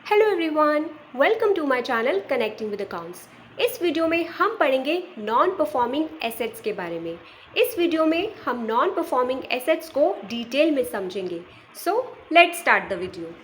Hello everyone, welcome to my channel connecting with accounts. इस video में हम पढ़ेंगे नॉन परफॉर्मिंग एसेट्स के बारे में। इस वीडियो में हम नॉन परफॉर्मिंग एसेट्स को डिटेल में समझेंगे। So let's start the video.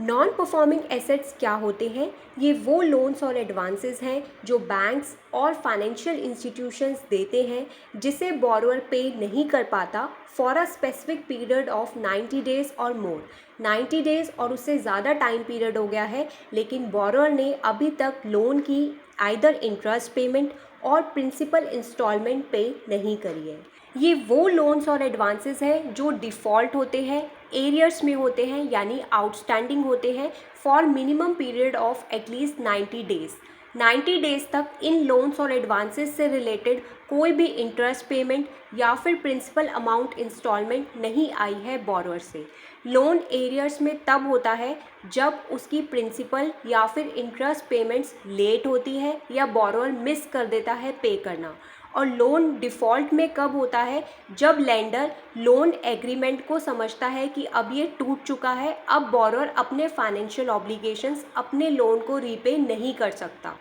Non performing assets क्या होते हैं? ये वो लोन्स और एडवांसेस हैं जो बैंक्स और फाइनेंशियल इंस्टीट्यूशंस देते हैं जिसे बोरोअर पे नहीं कर पाता for a specific period of 90 days और मोर। 90 डेज और उससे ज़्यादा टाइम पीरियड हो गया है, लेकिन बोरोअर ने अभी तक लोन की आइदर इंटरेस्ट पेमेंट और प्रिंसिपल इंस्टॉलमेंट पे नहीं करी है। ये वो लोन्स और एडवांसेस हैं जो डिफ़ॉल्ट होते हैं, एरियर्स में होते हैं यानी आउटस्टैंडिंग होते हैं for minimum period of at least 90 days. 90 days तक इन लोन्स और एडवांसेस से रिलेटेड कोई भी इंटरेस्ट पेमेंट या फिर प्रिंसिपल अमाउंट इंस्टॉलमेंट नहीं आई है बोरोअर से। लोन एरियर्स में तब होता है जब उसकी प्रिंसिपल या फिर इंटरेस्ट पेमेंट्स लेट होती है या बोरोअर मिस कर देता है पे करना। और लोन डिफ़ॉल्ट में कब होता है? जब लेंडर लोन एग्रीमेंट को समझता है कि अब ये टूट चुका है, अब बोरोअर अपने फाइनेंशियल ऑब्लिगेशंस अपने लोन को रीपे नहीं कर सकता।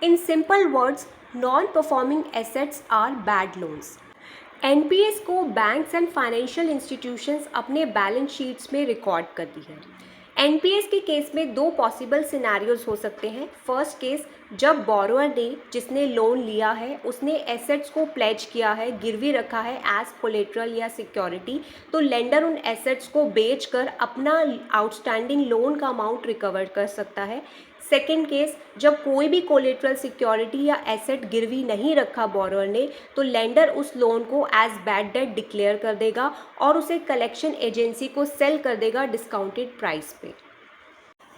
In simple words, non performing assets are bad loans. NPAs को बैंक्स एंड फाइनेंशियल इंस्टीट्यूशंस अपने बैलेंस शीट्स में रिकॉर्ड करती है। एनपीएस के केस में दो पॉसिबल सिनेरियोज हो सकते हैं। फर्स्ट केस, जब बोरोअर ने जिसने लोन लिया है उसने एसेट्स को प्लेज किया है, गिरवी रखा है एज कोलेटरल या सिक्योरिटी, तो लेंडर उन एसेट्स को बेचकर अपना आउटस्टैंडिंग लोन का अमाउंट रिकवर कर सकता है। सेकेंड केस, जब कोई भी कोलेटरल सिक्योरिटी या एसेट गिरवी नहीं रखा बोरोअर ने, तो लेंडर उस लोन को एज बैड डेट डिक्लेयर कर देगा और उसे कलेक्शन एजेंसी को सेल कर देगा डिस्काउंटेड प्राइस पे।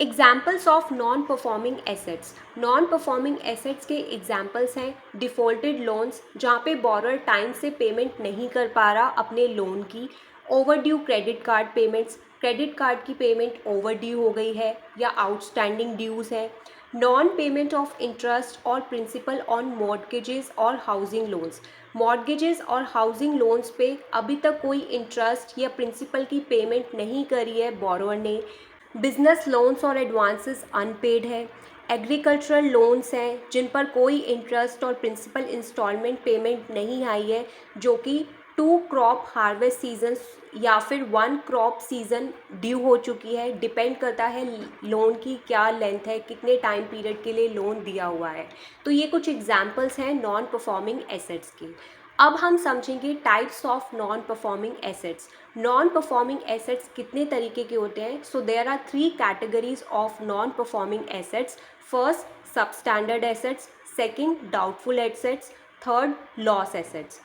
Examples of non performing assets. Non performing assets के एग्जाम्पल्स हैं डिफ़ॉल्टेड लोन्स, जहाँ पे बोरोअर टाइम से पेमेंट नहीं कर पा रहा अपने लोन की। Overdue credit card payments, credit card की पेमेंट ओवरड्यू हो गई है या आउटस्टैंडिंग ड्यूज़ है। नॉन पेमेंट ऑफ इंटरेस्ट और प्रिंसिपल ऑन मॉर्गेजेस और हाउसिंग लोन्स। मॉर्गेजेस और हाउसिंग लोन्स पे अभी तक कोई इंटरेस्ट या प्रिंसिपल की पेमेंट नहीं करी है बोरोअर ने। बिजनेस लोन्स और एडवांसेस अनपेड है। एग्रीकल्चरल लोन्स हैं जिन पर कोई इंटरेस्ट और प्रिंसिपल इंस्टॉलमेंट पेमेंट नहीं आई है, जो कि 2 क्रॉप हार्वेस्ट सीजन या फिर 1 क्रॉप सीजन ड्यू हो चुकी है। डिपेंड करता है लोन की क्या लेंथ है, कितने टाइम पीरियड के लिए लोन दिया हुआ है। तो ये कुछ एग्जाम्पल्स हैं नॉन परफॉर्मिंग एसेट्स के। अब हम समझेंगे types of non performing assets. Non performing assets कितने तरीके के होते हैं? So there are 3 categories of non performing assets. First, substandard assets. Second, doubtful assets. Third, loss assets.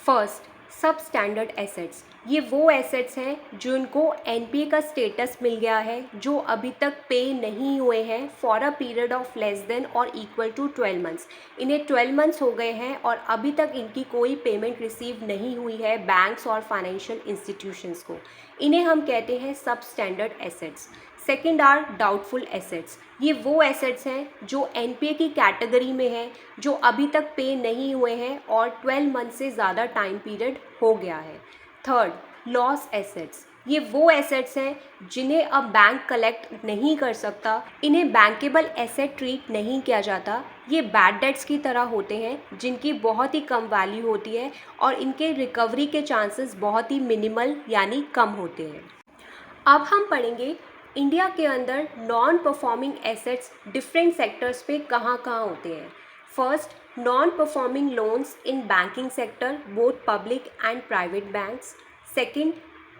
First, substandard assets. ये वो एसेट्स हैं जिनको एनपीए का स्टेटस मिल गया है, जो अभी तक पे नहीं हुए हैं for a period of less than और इक्वल टू 12 मंथ्स। इन्हें 12 मंथ्स हो गए हैं और अभी तक इनकी कोई पेमेंट रिसीव नहीं हुई है बैंक्स और फाइनेंशियल इंस्टीट्यूशंस को। इन्हें हम कहते हैं substandard assets. Second are doubtful assets. ये वो एसेट्स हैं जो एनपीए की कैटेगरी में हैं, जो अभी तक पे नहीं हुए हैं और 12 मंथ से ज़्यादा टाइम पीरियड हो गया है। Third, loss assets. ये वो एसेट्स हैं जिन्हें अब बैंक कलेक्ट नहीं कर सकता, इन्हें बैंकेबल एसेट ट्रीट नहीं किया जाता। ये बैड डेट्स की तरह होते हैं जिनकी बहुत ही कम वैल्यू होती है और इनके रिकवरी के चांसेस बहुत ही मिनिमल यानी कम होते हैं। अब हम पढ़ेंगे इंडिया के अंदर non performing assets different sectors पे कहाँ कहाँ होते हैं। First, non performing loans in banking sector, both public and private banks. Second,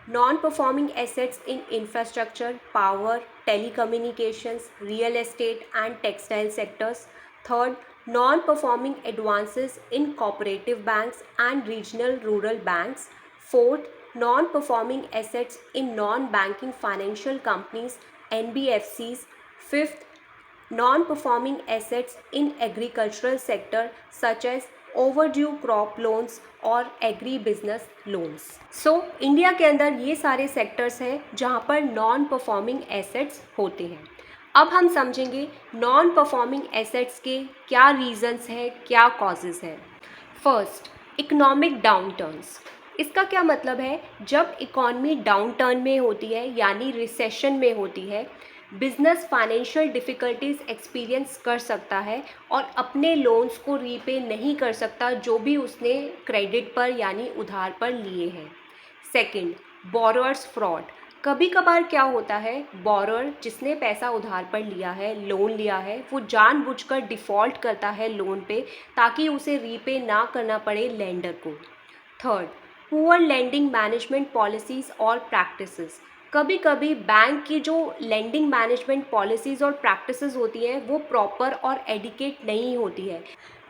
non performing assets in infrastructure, power, telecommunications, real estate and textile sectors. Third, non performing advances in cooperative banks and regional rural banks. Fourth, non-performing assets in non-banking financial companies (NBFCs). Fifth, non-performing assets in agricultural sector such as overdue crop loans और agri-business loans. So, India के अंदर ये सारे sectors हैं जहाँ पर non performing assets होते हैं। अब हम समझेंगे नॉन परफॉर्मिंग एसेट्स के क्या रीजंस हैं, क्या कॉजेज़ हैं। First, economic downturns. इसका क्या मतलब है, जब इकॉनमी डाउन टर्न में होती है यानी रिसेशन में होती है, बिजनेस फाइनेंशियल डिफ़िकल्टीज एक्सपीरियंस कर सकता है और अपने लोन्स को रीपे नहीं कर सकता जो भी उसने क्रेडिट पर यानी उधार पर लिए हैं। Second, borrowers fraud. कभी कभार क्या होता है, बोरोअर जिसने पैसा उधार पर लिया है, लोन लिया है, वो जानबूझकर डिफ़ॉल्ट करता है लोन पे ताकि उसे रीपे ना करना पड़े लेंडर को। Third, poor lending management policies और प्रैक्टिसेस। कभी कभी बैंक की जो लेंडिंग मैनेजमेंट पॉलिसीज़ और प्रैक्टिसेस होती हैं वो प्रॉपर और एडिकेट नहीं होती है।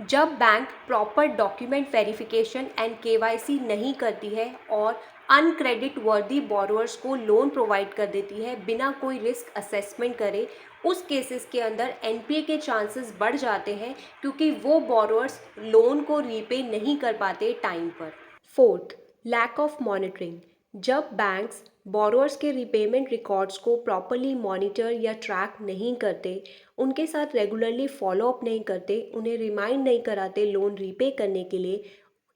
जब bank proper document verification and KYC नहीं करती है और अनक्रेडिट वर्दी बोरोअर्स को लोन प्रोवाइड कर देती है बिना कोई रिस्क असेसमेंट करे, उस केसेस के अंदर एनपीए के चांसेस बढ़ जाते हैं क्योंकि वो बोरोअर्स लोन को रीपे नहीं कर पाते टाइम पर। Fourth, lack of monitoring. जब बैंक्स बोरोअर्स के रीपेमेंट रिकॉर्ड्स को प्रॉपरली मॉनिटर या ट्रैक नहीं करते, उनके साथ रेगुलरली फॉलोअप नहीं करते, उन्हें रिमाइंड नहीं कराते लोन रीपे करने के लिए,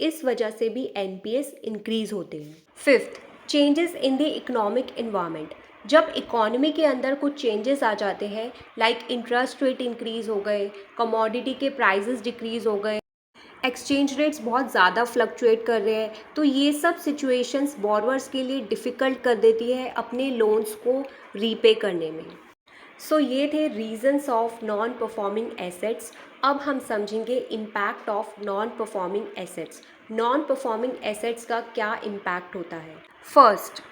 इस वजह से भी एनपीएस इंक्रीज होते हैं। Fifth, changes in the economic environment. जब इकोनॉमी के अंदर कुछ चेंजेस आ जाते हैं, लाइक इंटरेस्ट रेट इंक्रीज हो गए, कमोडिटी के प्राइसेस डिक्रीज हो गए, एक्सचेंज रेट्स बहुत ज़्यादा फ्लक्चुएट कर रहे हैं, तो ये सब सिचुएशंस बोरोअर्स के लिए डिफ़िकल्ट कर देती है अपने लोन्स को रीपे करने में। सो ये थे reasons of non performing assets. अब हम समझेंगे impact of non performing assets. Non performing assets का क्या इम्पैक्ट होता है। First,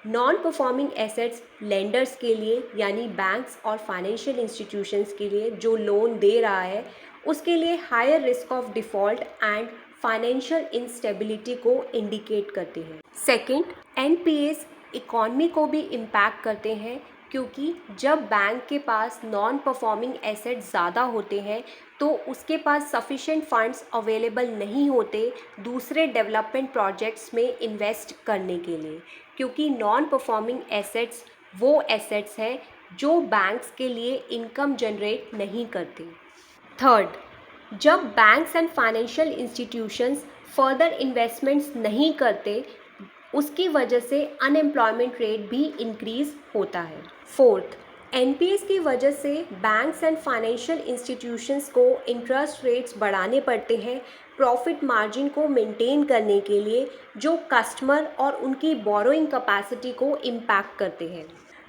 non performing assets lenders के लिए यानी बैंक्स और फाइनेंशियल इंस्टीट्यूशंस के लिए जो लोन दे रहा है उसके लिए higher risk of default and financial instability को इंडिकेट करते हैं। सेकंड, एनपीएस इकॉनमी को भी इम्पैक्ट करते हैं क्योंकि जब बैंक के पास नॉन परफॉर्मिंग एसेट ज़्यादा होते हैं तो उसके पास सफिशेंट फंड्स अवेलेबल नहीं होते दूसरे डेवलपमेंट प्रोजेक्ट्स में इन्वेस्ट करने के लिए, क्योंकि नॉन परफॉर्मिंग एसेट्स वो एसेट्स हैं जो बैंक्स के लिए इनकम जनरेट नहीं करते। थर्ड, जब banks and financial institutions further investments नहीं करते, उसकी वजह से अनएम्प्लॉयमेंट रेट भी इंक्रीज होता है। फोर्थ, एनपीएस की वजह से बैंक्स एंड फाइनेंशियल इंस्टीट्यूशंस को इंटरेस्ट रेट्स बढ़ाने पड़ते हैं प्रॉफिट मार्जिन को मेंटेन करने के लिए, जो कस्टमर और उनकी बोरोइंग कैपेसिटी को इम्पैक्ट करते हैं।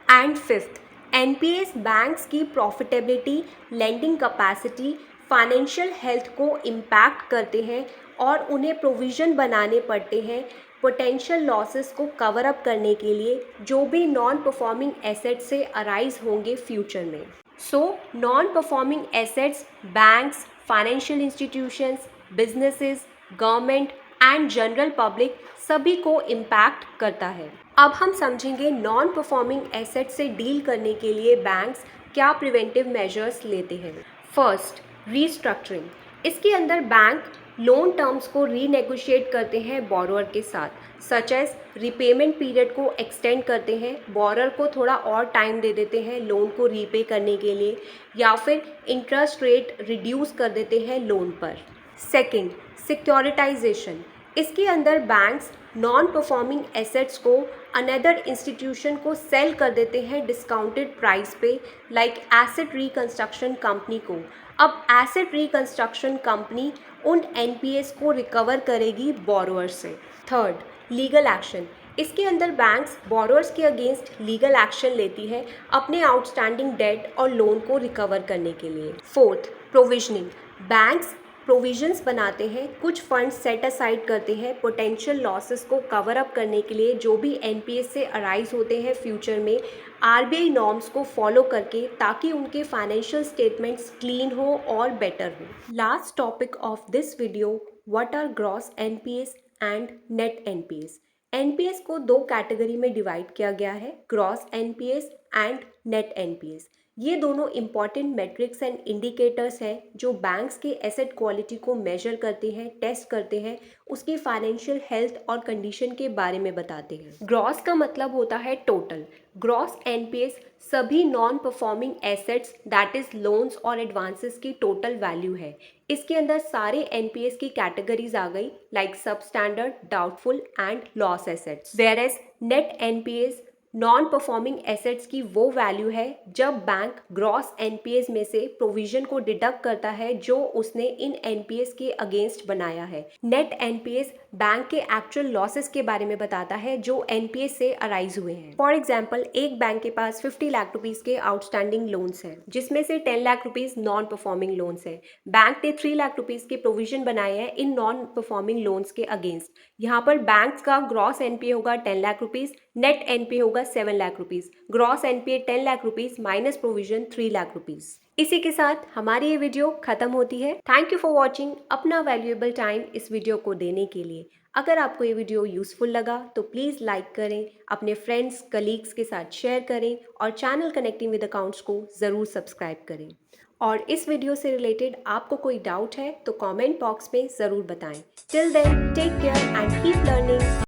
एंड फिफ्थ, एनपीएस बैंक्स की profitability, lending capacity, financial health को इम्पैक्ट करते हैं और उन्हें प्रोविज़न बनाने पड़ते हैं पोटेंशियल लॉसेस को कवर अप करने के लिए जो भी नॉन परफॉर्मिंग एसेट्स से अराइज होंगे फ्यूचर में। So non performing assets banks, financial institutions, businesses, government and general public सभी को इम्पैक्ट करता है। अब हम समझेंगे नॉन परफॉर्मिंग एसेट से डील करने के लिए बैंक्स क्या प्रिवेंटिव मेजर्स लेते हैं। First, restructuring. इसके अंदर बैंक लोन टर्म्स को रीनेगोशिएट करते हैं बोरोअर के साथ, सच एज रीपेमेंट पीरियड को एक्सटेंड करते हैं, बोरोअर को थोड़ा और टाइम दे देते हैं लोन को रीपे करने के लिए, या फिर इंटरेस्ट रेट रिड्यूस कर देते हैं लोन पर। Second, securitisation. इसके अंदर बैंक्स नॉन परफॉर्मिंग एसेट्स को अनदर इंस्टीट्यूशन को सेल कर देते हैं डिस्काउंटेड प्राइस पे, लाइक एसेट रिकंस्ट्रक्शन कंपनी को। अब एसेट रिकंस्ट्रक्शन कंपनी उन एनपीएस को रिकवर करेगी बोरोअर से। Third, legal action. इसके अंदर बैंक्स बोरोअर्स के अगेंस्ट लीगल एक्शन लेती है अपने आउटस्टैंडिंग डेट और लोन को रिकवर करने के लिए। Fourth, provisioning. बैंक्स प्रोविजंस बनाते हैं, कुछ फंड्स सेट असाइड करते हैं पोटेंशियल लॉसेस को कवर अप करने के लिए जो भी एनपीएस से अराइज होते हैं फ्यूचर में, आरबीआई नॉर्म्स को फॉलो करके, ताकि उनके फाइनेंशियल स्टेटमेंट्स क्लीन हो और बेटर हो। Last topic of this video, what are gross NPAs and net NPAs. NPAs को दो कैटेगरी में डिवाइड किया गया है, gross NPAs and net NPAs. ये दोनों इम्पॉर्टेंट मेट्रिक्स एंड इंडिकेटर्स हैं जो बैंक्स के एसेट क्वालिटी को मेजर करते हैं, टेस्ट करते हैं, उसकी फाइनेंशियल हेल्थ और कंडीशन के बारे में बताते हैं। ग्रॉस का मतलब होता है टोटल। ग्रॉस एनपीएस सभी non performing assets that is loans और एडवांसेस की टोटल वैल्यू है। इसके अंदर सारे एनपीएस की कैटेगरीज आ गई like substandard, doubtful and loss assets. Whereas net NPAs non performing assets की वो वैल्यू है जब बैंक ग्रॉस एनपीएस में से प्रोविजन को डिडक्ट करता है जो उसने इन एनपीएस के अगेंस्ट बनाया है। नेट एनपीएस बैंक के एक्चुअल लॉसेस के बारे में बताता है जो एनपीएस से अराइज हुए हैं। फॉर एग्जाम्पल, एक बैंक के पास 50 लाख रुपीज के आउटस्टैंडिंग लोन्स हैं जिसमें से 10 lakh rupees non performing loans हैं। बैंक ने 3 लाख रुपीज के प्रोविजन बनाए हैं इन नॉन परफॉर्मिंग लोन्स के अगेंस्ट। यहाँ पर बैंक का ग्रॉस एनपीए होगा 10 लाख रुपीज, नेट एनपीए होगा 7 lakh rupees. Gross NPA 10 lakh rupees minus provision 3 lakh rupees. इसी के साथ हमारी ये वीडियो खत्म होती है। Thank you for watching. अपना वैल्यूएबल टाइम इस वीडियो को देने के लिए। अगर आपको ये वीडियो यूजफुल लगा तो प्लीज़ लाइक करें, अपने फ्रेंड्स कलीग्स के साथ शेयर करें और चैनल कनेक्टिंग विद अकाउंट्स को ज़रूर सब्सक्राइब करें। और इस वीडियो से रिलेटेड आपको कोई डाउट है तो कमेंट बॉक्स में ज़रूर बताएं। Till then take care and keep learning.